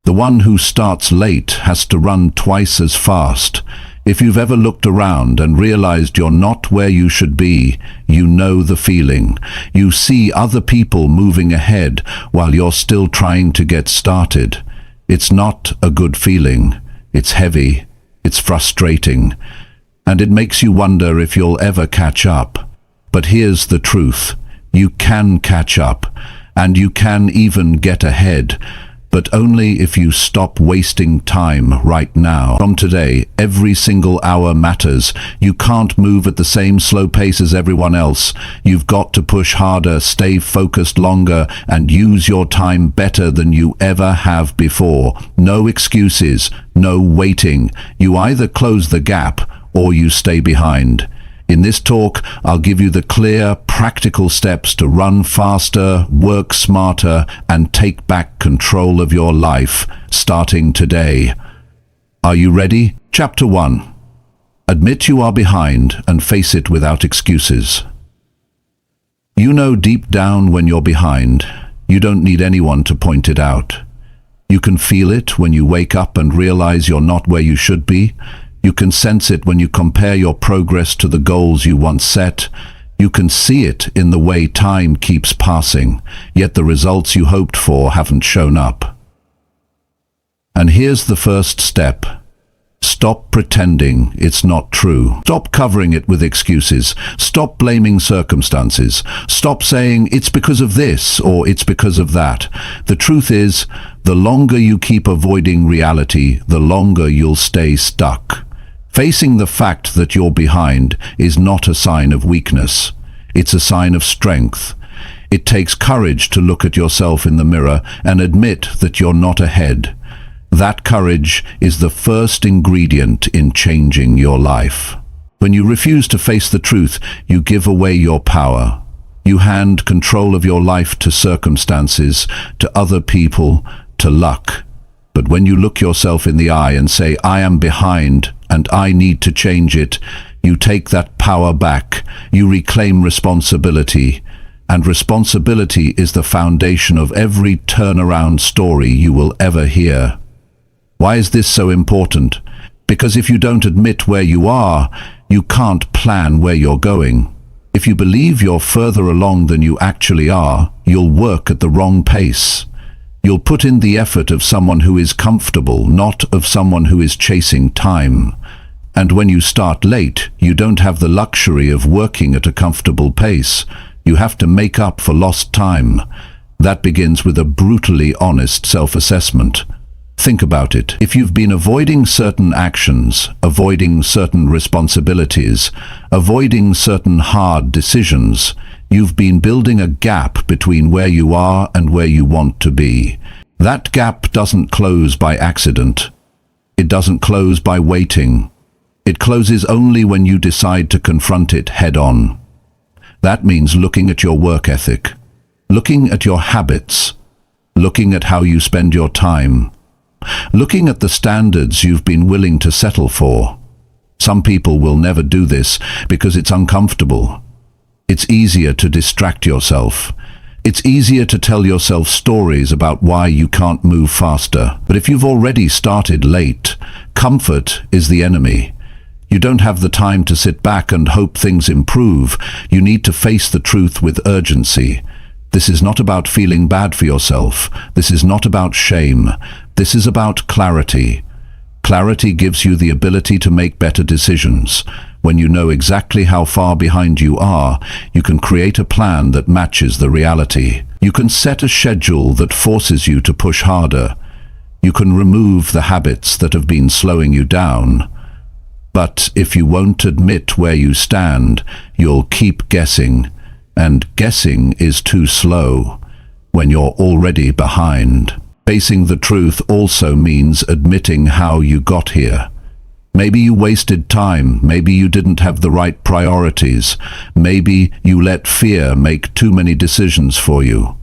The one who starts late has to run twice as fast. If you've ever looked around and realized you're not where you should be, you know the feeling. You see other people moving ahead while you're still trying to get started. It's not a good feeling. It's heavy. It's frustrating. And it makes you wonder if you'll ever catch up. But here's the truth. You can catch up, and you can even get ahead, but only if you stop wasting time right now. From today, every single hour matters. You can't move at the same slow pace as everyone else. You've got to push harder, stay focused longer, and use your time better than you ever have before. No excuses, no waiting. You either close the gap or you stay behind. In this talk, I'll give you the clear, practical steps to run faster, work smarter, and take back control of your life, starting today. Are you ready? Chapter 1. Admit you are behind and face it without excuses. You know deep down when you're behind. You don't need anyone to point it out. You can feel it when you wake up and realize you're not where you should be. You can sense it when you compare your progress to the goals you once set. You can see it in the way time keeps passing, yet the results you hoped for haven't shown up. And here's the first step. Stop pretending it's not true. Stop covering it with excuses. Stop blaming circumstances. Stop saying it's because of this or it's because of that. The truth is, the longer you keep avoiding reality, the longer you'll stay stuck. Facing the fact that you're behind is not a sign of weakness. It's a sign of strength. It takes courage to look at yourself in the mirror and admit that you're not ahead. That courage is the first ingredient in changing your life. When you refuse to face the truth, you give away your power. You hand control of your life to circumstances, to other people, to luck. But when you look yourself in the eye and say, I am behind and I need to change it, you take that power back. You reclaim responsibility. And responsibility is the foundation of every turnaround story you will ever hear. Why is this so important? Because if you don't admit where you are, you can't plan where you're going. If you believe you're further along than you actually are, you'll work at the wrong pace. You'll put in the effort of someone who is comfortable, not of someone who is chasing time. And when you start late, you don't have the luxury of working at a comfortable pace. You have to make up for lost time. That begins with a brutally honest self-assessment. Think about it. If you've been avoiding certain actions, avoiding certain responsibilities, avoiding certain hard decisions, you've been building a gap between where you are and where you want to be. That gap doesn't close by accident. It doesn't close by waiting. It closes only when you decide to confront it head-on. That means looking at your work ethic, looking at your habits, looking at how you spend your time, looking at the standards you've been willing to settle for. Some people will never do this because it's uncomfortable. It's easier to distract yourself. It's easier to tell yourself stories about why you can't move faster. But if you've already started late, comfort is the enemy. You don't have the time to sit back and hope things improve. You need to face the truth with urgency. This is not about feeling bad for yourself. This is not about shame. This is about clarity. Clarity gives you the ability to make better decisions. When you know exactly how far behind you are, you can create a plan that matches the reality. You can set a schedule that forces you to push harder. You can remove the habits that have been slowing you down. But if you won't admit where you stand, you'll keep guessing. And guessing is too slow when you're already behind. Facing the truth also means admitting how you got here. Maybe you wasted time. Maybe you didn't have the right priorities. Maybe you let fear make too many decisions for you.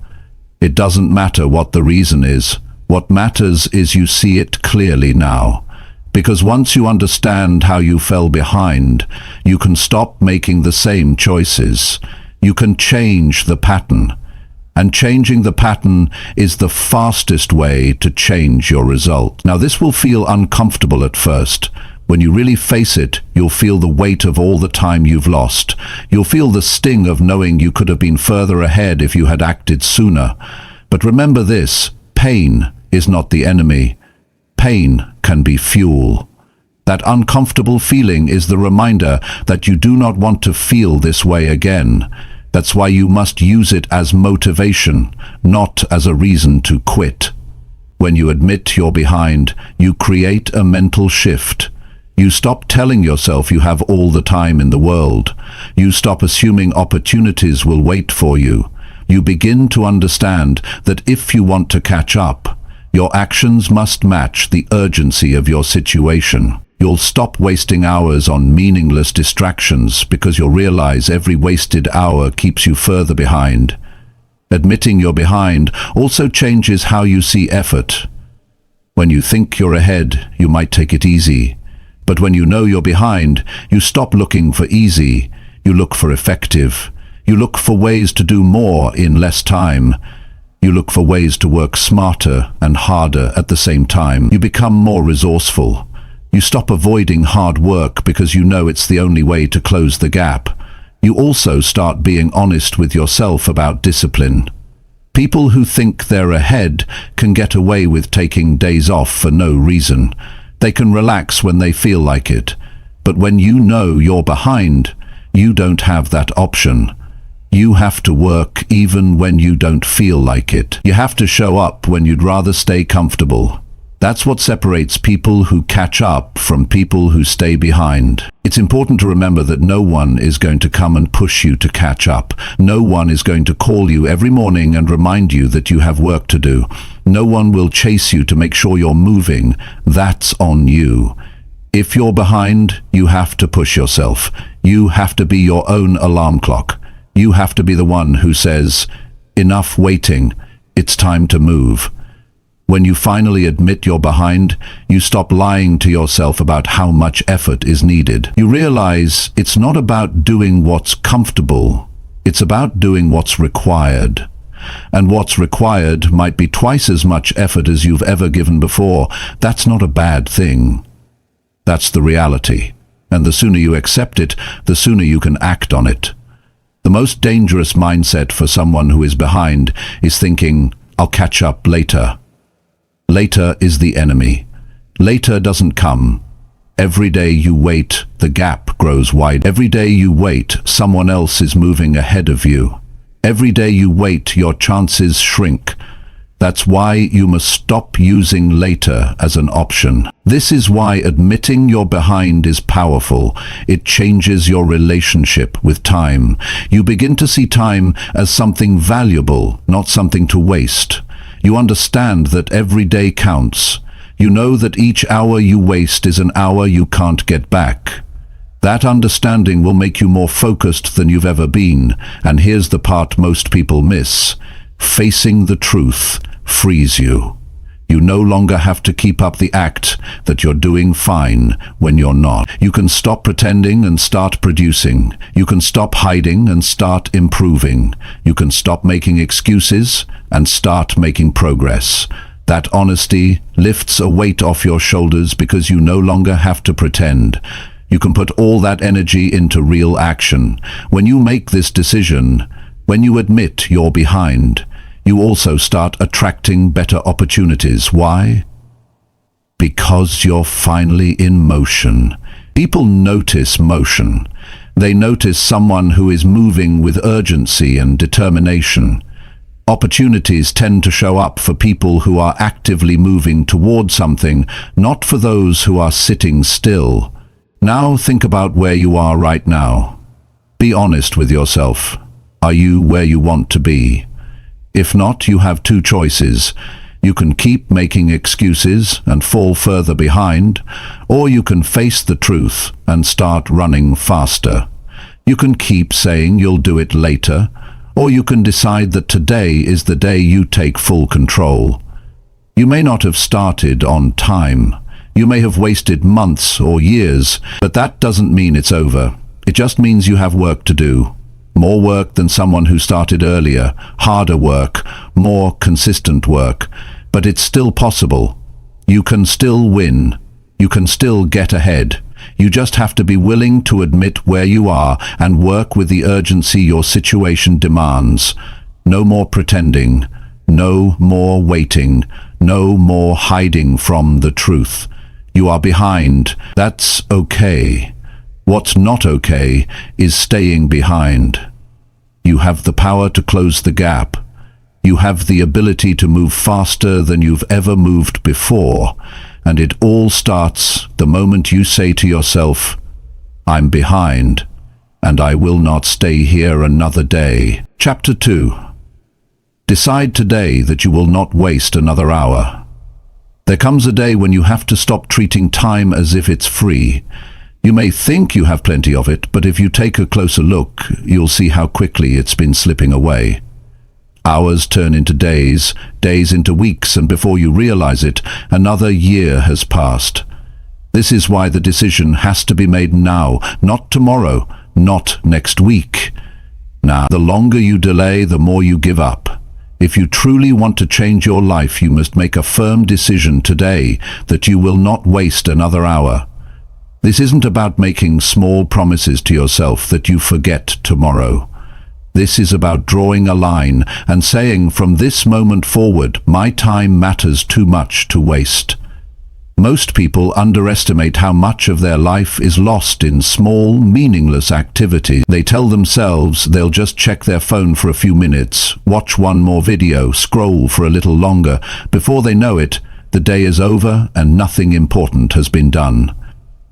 It doesn't matter what the reason is. What matters is you see it clearly now. Because once you understand how you fell behind, you can stop making the same choices. You can change the pattern. And changing the pattern is the fastest way to change your result. Now, this will feel uncomfortable at first. When you really face it, you'll feel the weight of all the time you've lost. You'll feel the sting of knowing you could have been further ahead if you had acted sooner. But remember this, pain is not the enemy. Pain can be fuel. That uncomfortable feeling is the reminder that you do not want to feel this way again. That's why you must use it as motivation, not as a reason to quit. When you admit you're behind, you create a mental shift. You stop telling yourself you have all the time in the world. You stop assuming opportunities will wait for you. You begin to understand that if you want to catch up, your actions must match the urgency of your situation. You'll stop wasting hours on meaningless distractions because you'll realize every wasted hour keeps you further behind. Admitting you're behind also changes how you see effort. When you think you're ahead, you might take it easy. But when you know you're behind, you stop looking for easy. You look for effective. You look for ways to do more in less time. You look for ways to work smarter and harder at the same time. You become more resourceful. You stop avoiding hard work because you know it's the only way to close the gap. You also start being honest with yourself about discipline. People who think they're ahead can get away with taking days off for no reason. They can relax when they feel like it. But when you know you're behind, you don't have that option. You have to work even when you don't feel like it. You have to show up when you'd rather stay comfortable. That's what separates people who catch up from people who stay behind. It's important to remember that no one is going to come and push you to catch up. No one is going to call you every morning and remind you that you have work to do. No one will chase you to make sure you're moving. That's on you. If you're behind, you have to push yourself. You have to be your own alarm clock. You have to be the one who says, "Enough waiting. It's time to move." When you finally admit you're behind, you stop lying to yourself about how much effort is needed. You realize it's not about doing what's comfortable, it's about doing what's required. And what's required might be twice as much effort as you've ever given before. That's not a bad thing. That's the reality. And the sooner you accept it, the sooner you can act on it. The most dangerous mindset for someone who is behind is thinking, "I'll catch up later." Later is the enemy. Later doesn't come. Every day you wait, the gap grows wide. Every day you wait, someone else is moving ahead of you. Every day you wait, your chances shrink. That's why you must stop using later as an option. This is why admitting you're behind is powerful. It changes your relationship with time. You begin to see time as something valuable, not something to waste. You understand that every day counts. You know that each hour you waste is an hour you can't get back. That understanding will make you more focused than you've ever been. And here's the part most people miss. Facing the truth frees you. You no longer have to keep up the act that you're doing fine when you're not. You can stop pretending and start producing. You can stop hiding and start improving. You can stop making excuses and start making progress. That honesty lifts a weight off your shoulders because you no longer have to pretend. You can put all that energy into real action. When you make this decision, when you admit you're behind, you also start attracting better opportunities. Why? Because you're finally in motion. People notice motion. They notice someone who is moving with urgency and determination. Opportunities tend to show up for people who are actively moving toward something, not for those who are sitting still. Now think about where you are right now. Be honest with yourself. Are you where you want to be? If not, you have two choices. You can keep making excuses and fall further behind, or you can face the truth and start running faster. You can keep saying you'll do it later, or you can decide that today is the day you take full control. You may not have started on time. You may have wasted months or years, but that doesn't mean it's over. It just means you have work to do. More work than someone who started earlier, harder work, more consistent work. But it's still possible. You can still win. You can still get ahead. You just have to be willing to admit where you are and work with the urgency your situation demands. No more pretending. No more waiting. No more hiding from the truth. You are behind. That's okay. What's not okay is staying behind. You have the power to close the gap. You have the ability to move faster than you've ever moved before, and it all starts the moment you say to yourself, "I'm behind, and I will not stay here another day." Chapter 2. Decide today that you will not waste another hour. There comes a day when you have to stop treating time as if it's free. You may think you have plenty of it, but if you take a closer look, you'll see how quickly it's been slipping away. Hours turn into days, days into weeks, and before you realize it, another year has passed. This is why the decision has to be made now, not tomorrow, not next week. Now, the longer you delay, the more you give up. If you truly want to change your life, you must make a firm decision today that you will not waste another hour. This isn't about making small promises to yourself that you forget tomorrow. This is about drawing a line and saying, from this moment forward, my time matters too much to waste. Most people underestimate how much of their life is lost in small, meaningless activities. They tell themselves they'll just check their phone for a few minutes, watch one more video, scroll for a little longer. Before they know it, the day is over and nothing important has been done.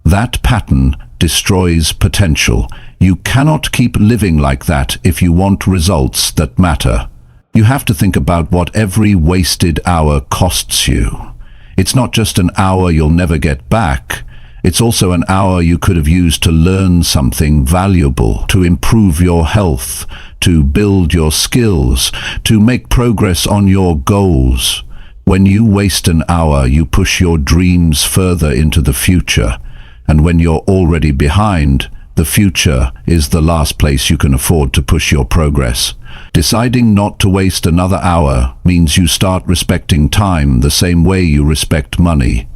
That pattern destroys potential. You cannot keep living like that if you want results that matter. You have to think about what every wasted hour costs you. It's not just an hour you'll never get back. It's also an hour you could have used to learn something valuable, to improve your health, to build your skills, to make progress on your goals. When you waste an hour, you push your dreams further into the future. And when you're already behind, the future is the last place you can afford to push your progress. Deciding not to waste another hour means you start respecting time the same way you respect money.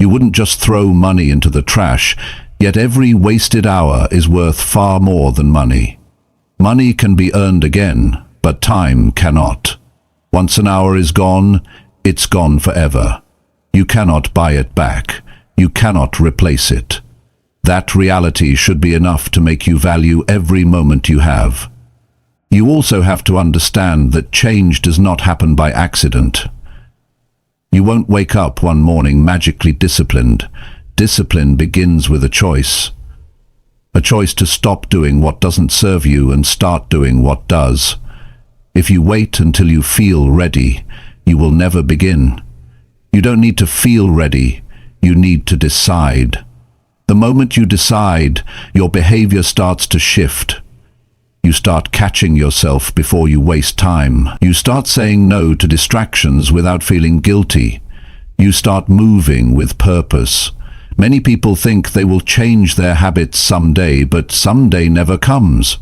You wouldn't just throw money into the trash, yet every wasted hour is worth far more than money. Money can be earned again, but time cannot. Once an hour is gone, it's gone forever. You cannot buy it back. You cannot replace it. That reality should be enough to make you value every moment you have. You also have to understand that change does not happen by accident. You won't wake up one morning magically disciplined. Discipline begins with a choice. A choice to stop doing what doesn't serve you and start doing what does. If you wait until you feel ready, you will never begin. You don't need to feel ready. You need to decide. The moment you decide, your behavior starts to shift. You start catching yourself before you waste time. You start saying no to distractions without feeling guilty. You start moving with purpose. Many people think they will change their habits someday, but someday never comes.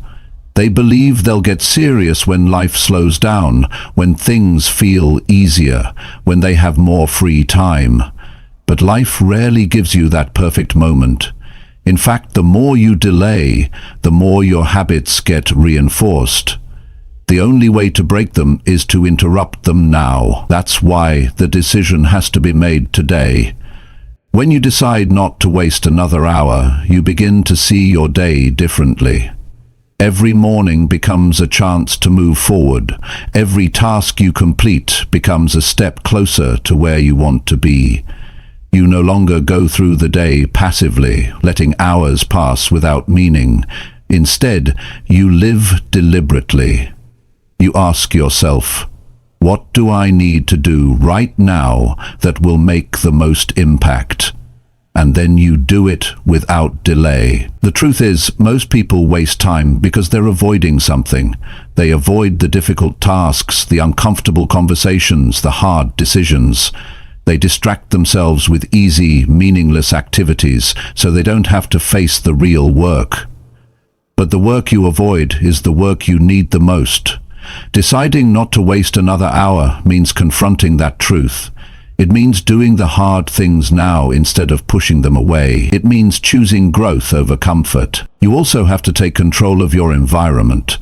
They believe they'll get serious when life slows down, when things feel easier, when they have more free time. But life rarely gives you that perfect moment. In fact, the more you delay, the more your habits get reinforced. The only way to break them is to interrupt them now. That's why the decision has to be made today. When you decide not to waste another hour, you begin to see your day differently. Every morning becomes a chance to move forward. Every task you complete becomes a step closer to where you want to be. You no longer go through the day passively, letting hours pass without meaning. Instead, you live deliberately. You ask yourself, what do I need to do right now that will make the most impact? And then you do it without delay. The truth is, most people waste time because they're avoiding something. They avoid the difficult tasks, the uncomfortable conversations, the hard decisions. They distract themselves with easy, meaningless activities so they don't have to face the real work. But the work you avoid is the work you need the most. Deciding not to waste another hour means confronting that truth. It means doing the hard things now instead of pushing them away. It means choosing growth over comfort. You also have to take control of your environment.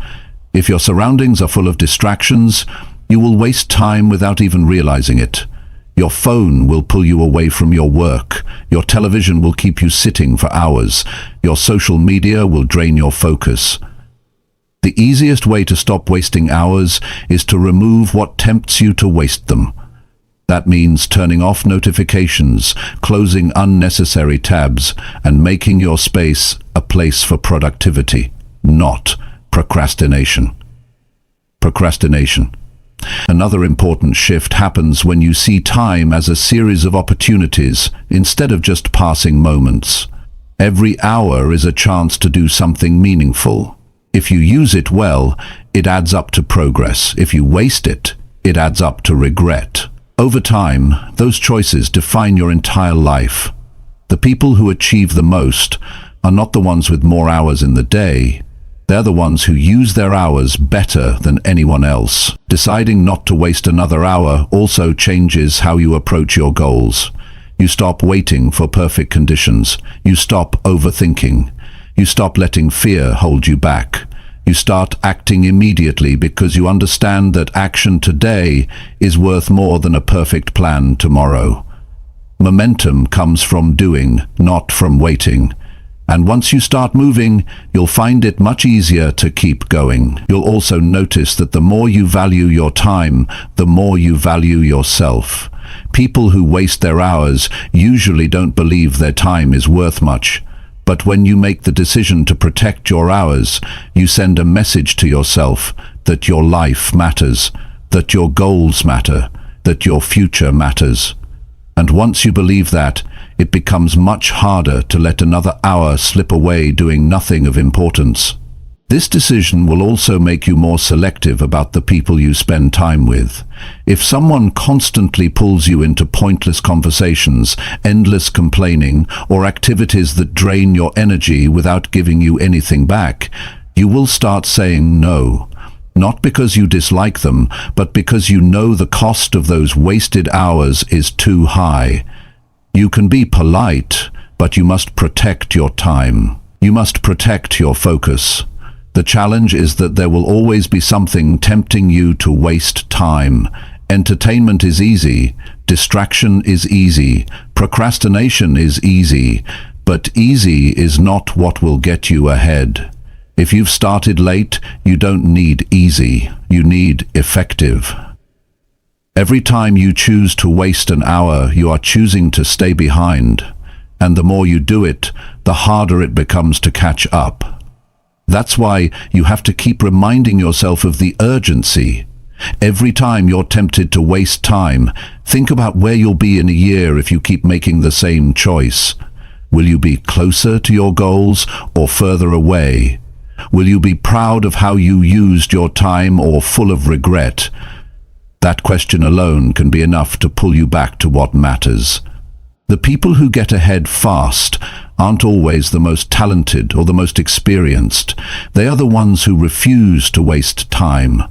If your surroundings are full of distractions, you will waste time without even realizing it. Your phone will pull you away from your work. Your television will keep you sitting for hours. Your social media will drain your focus. The easiest way to stop wasting hours is to remove what tempts you to waste them. That means turning off notifications, closing unnecessary tabs, and making your space a place for productivity, not procrastination. Procrastination. Another important shift happens when you see time as a series of opportunities instead of just passing moments. Every hour is a chance to do something meaningful. If you use it well, it adds up to progress. If you waste it, it adds up to regret. Over time, those choices define your entire life. The people who achieve the most are not the ones with more hours in the day. They're the ones who use their hours better than anyone else. Deciding not to waste another hour also changes how you approach your goals. You stop waiting for perfect conditions. You stop overthinking. You stop letting fear hold you back. You start acting immediately because you understand that action today is worth more than a perfect plan tomorrow. Momentum comes from doing, not from waiting. And once you start moving, you'll find it much easier to keep going. You'll also notice that the more you value your time, the more you value yourself. People who waste their hours usually don't believe their time is worth much. But when you make the decision to protect your hours, you send a message to yourself that your life matters, that your goals matter, that your future matters. And once you believe that, it becomes much harder to let another hour slip away doing nothing of importance. This decision will also make you more selective about the people you spend time with. If someone constantly pulls you into pointless conversations, endless complaining, or activities that drain your energy without giving you anything back, you will start saying no. Not because you dislike them, but because you know the cost of those wasted hours is too high. You can be polite, but you must protect your time. You must protect your focus. The challenge is that there will always be something tempting you to waste time. Entertainment is easy, distraction is easy, procrastination is easy, but easy is not what will get you ahead. If you've started late, you don't need easy, you need effective. Every time you choose to waste an hour, you are choosing to stay behind. And the more you do it, the harder it becomes to catch up. That's why you have to keep reminding yourself of the urgency. Every time you're tempted to waste time, think about where you'll be in a year if you keep making the same choice. Will you be closer to your goals or further away? Will you be proud of how you used your time or full of regret? That question alone can be enough to pull you back to what matters. The people who get ahead fast aren't always the most talented or the most experienced. They are the ones who refuse to waste time.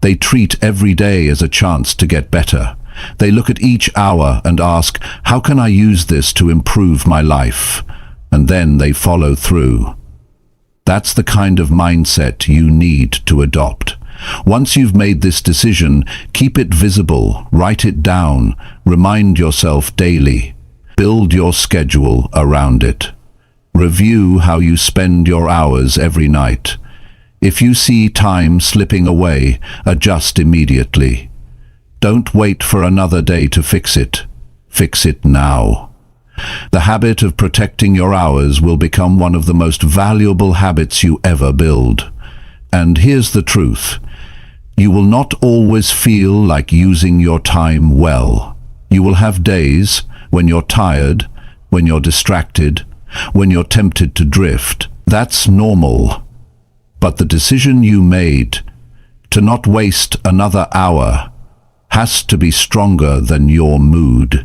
They treat every day as a chance to get better. They look at each hour and ask, how can I use this to improve my life? And then they follow through. That's the kind of mindset you need to adopt. Once you've made this decision, keep it visible, write it down, remind yourself daily. Build your schedule around it. Review how you spend your hours every night. If you see time slipping away, adjust immediately. Don't wait for another day to fix it. Fix it now. The habit of protecting your hours will become one of the most valuable habits you ever build. And here's the truth. You will not always feel like using your time well. You will have days when you're tired, when you're distracted, when you're tempted to drift. That's normal. But the decision you made to not waste another hour has to be stronger than your mood.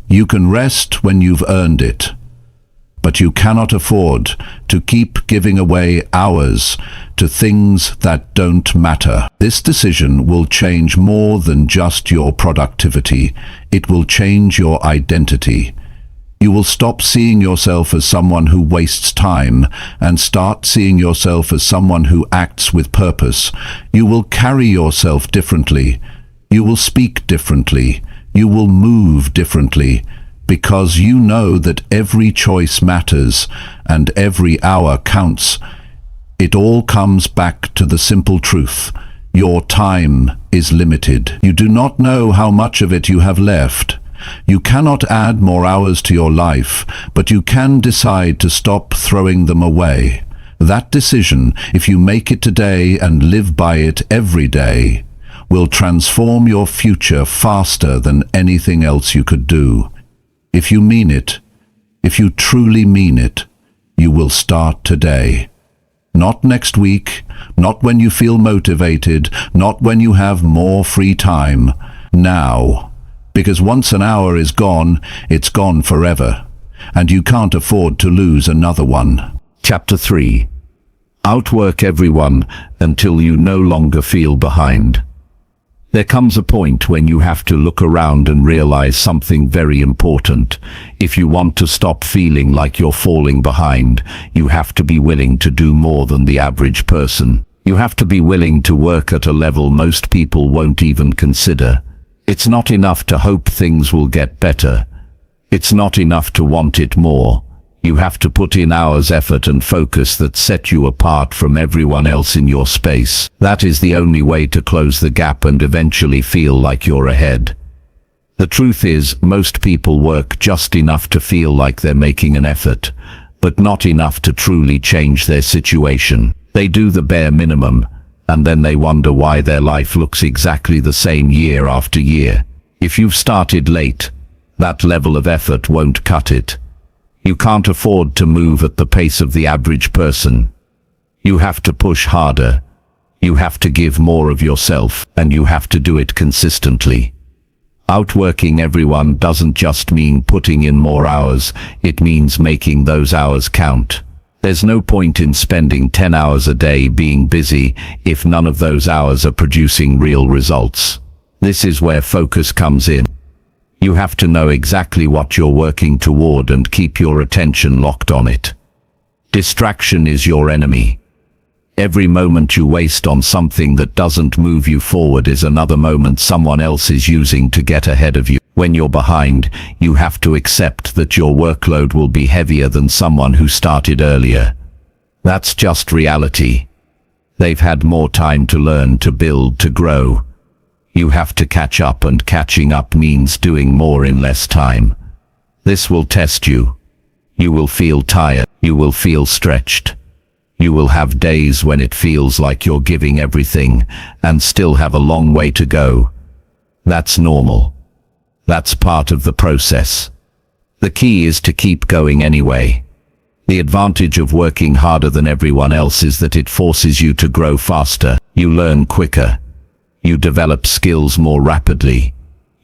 You can rest when you've earned it, but you cannot afford to keep giving away hours to things that don't matter. This decision will change more than just your productivity. It will change your identity. You will stop seeing yourself as someone who wastes time and start seeing yourself as someone who acts with purpose. You will carry yourself differently. You will speak differently. You will move differently, because you know that every choice matters and every hour counts. It all comes back to the simple truth. Your time is limited. You do not know how much of it you have left. You cannot add more hours to your life, but you can decide to stop throwing them away. That decision, if you make it today and live by it every day, will transform your future faster than anything else you could do. If you mean it, if you truly mean it, you will start today. Not next week, not when you feel motivated, not when you have more free time. Now. Because once an hour is gone, it's gone forever. And you can't afford to lose another one. Chapter 3. Outwork everyone until you no longer feel behind. There comes a point when you have to look around and realize something very important. If you want to stop feeling like you're falling behind, you have to be willing to do more than the average person. You have to be willing to work at a level most people won't even consider. It's not enough to hope things will get better. It's not enough to want it more. You have to put in hours, effort and focus that set you apart from everyone else in your space. That is the only way to close the gap and eventually feel like you're ahead. The truth is, most people work just enough to feel like they're making an effort, but not enough to truly change their situation. They do the bare minimum, and then they wonder why their life looks exactly the same year after year. If you've started late, that level of effort won't cut it. You can't afford to move at the pace of the average person. You have to push harder. You have to give more of yourself, and you have to do it consistently. Outworking everyone doesn't just mean putting in more hours, it means making those hours count. There's no point in spending 10 hours a day being busy if none of those hours are producing real results. This is where focus comes in. You have to know exactly what you're working toward and keep your attention locked on it. Distraction is your enemy. Every moment you waste on something that doesn't move you forward is another moment someone else is using to get ahead of you. When you're behind, you have to accept that your workload will be heavier than someone who started earlier. That's just reality. They've had more time to learn, to build, to grow. You have to catch up, and catching up means doing more in less time. This will test you. You will feel tired. You will feel stretched. You will have days when it feels like you're giving everything and still have a long way to go. That's normal. That's part of the process. The key is to keep going anyway. The advantage of working harder than everyone else is that it forces you to grow faster. You learn quicker. You develop skills more rapidly.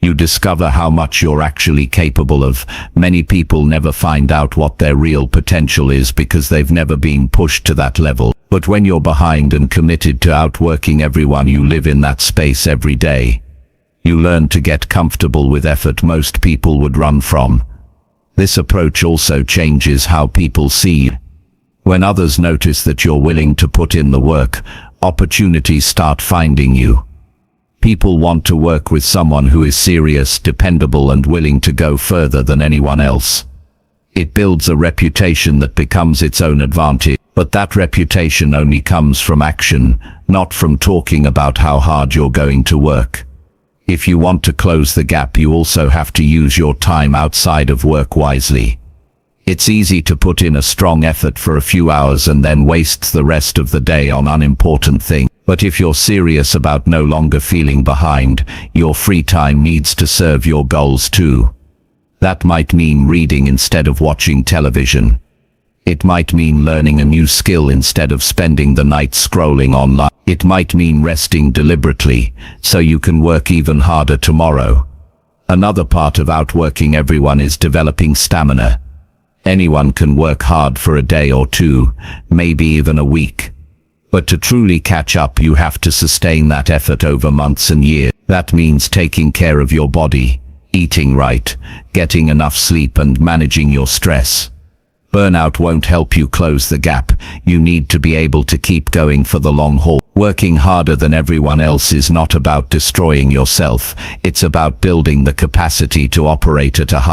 You discover how much you're actually capable of. Many people never find out what their real potential is because they've never been pushed to that level. But when you're behind and committed to outworking everyone, you live in that space every day. You learn to get comfortable with effort most people would run from. This approach also changes how people see you. When others notice that you're willing to put in the work, opportunities start finding you. People want to work with someone who is serious, dependable, and willing to go further than anyone else. It builds a reputation that becomes its own advantage, but that reputation only comes from action, not from talking about how hard you're going to work. If you want to close the gap, you also have to use your time outside of work wisely. It's easy to put in a strong effort for a few hours and then waste the rest of the day on unimportant things. But if you're serious about no longer feeling behind, your free time needs to serve your goals too. That might mean reading instead of watching television. It might mean learning a new skill instead of spending the night scrolling online. It might mean resting deliberately, so you can work even harder tomorrow. Another part of outworking everyone is developing stamina. Anyone can work hard for a day or two, maybe even a week. But to truly catch up, you have to sustain that effort over months and years. That means taking care of your body, eating right, getting enough sleep and managing your stress. Burnout won't help you close the gap. You need to be able to keep going for the long haul. Working harder than everyone else is not about destroying yourself. It's about building the capacity to operate at a high